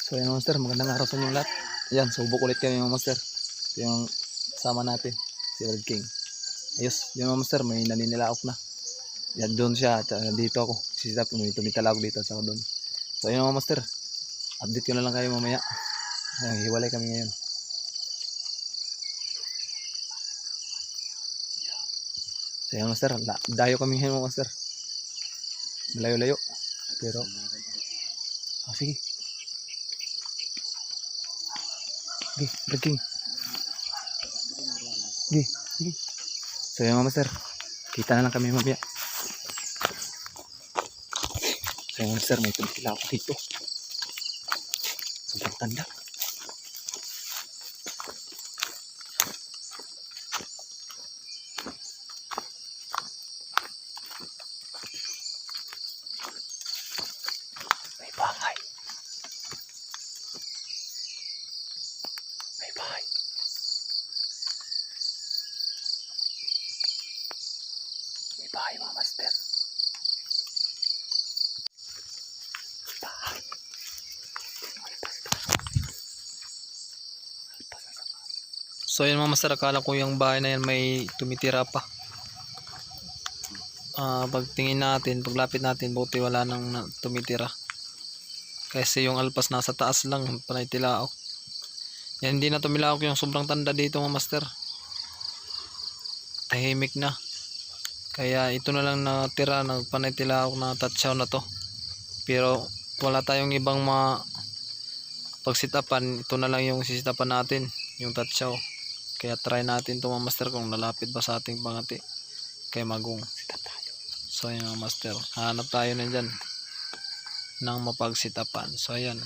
So ayan mga master, magandang araw sa inyo lahat. Ayan, subok ulit kami mga master. Ito yung sama natin, si Red King. Ayos, yun mga master, may naninilaok na. Yan doon siya, at dito ako. Sisitap, may tumitala ako dito at saka doon. So ayan mga master, update ko na lang kayo mamaya. Ayan, hiwalay kami ngayon. So ayan master, dayo kami ngayon mga master. Malayo-layo. Pero, sige. Sige, Red King. Sige, sige. So yun mga master, kita na lang kami mamaya. So yun mga master, may tumitila ako dito. Sobrang tanda. May bahay. May bahay. May bahay mga master. Bahay. So yun mga master, akala ko yung bahay na yan may tumitira pa. Pagtingin natin, paglapit natin, buti wala nang tumitira. Kasi yung alpas nasa taas lang, panay tilaok. Yan, hindi na tumilaok yung sobrang tanda dito mga master. Tahimik na. Kaya ito na lang natira, nagpanay tilaok na tatsyaw na to. Pero wala tayong ibang pagsitapan, ito na lang yung sisitapan natin, yung tatsyaw. Kaya try natin ito mga master kung lalapit ba sa ating pangati kay Magong. So ayan mga master, hanap tayo na dyan ng mapagsitapan. So ayan.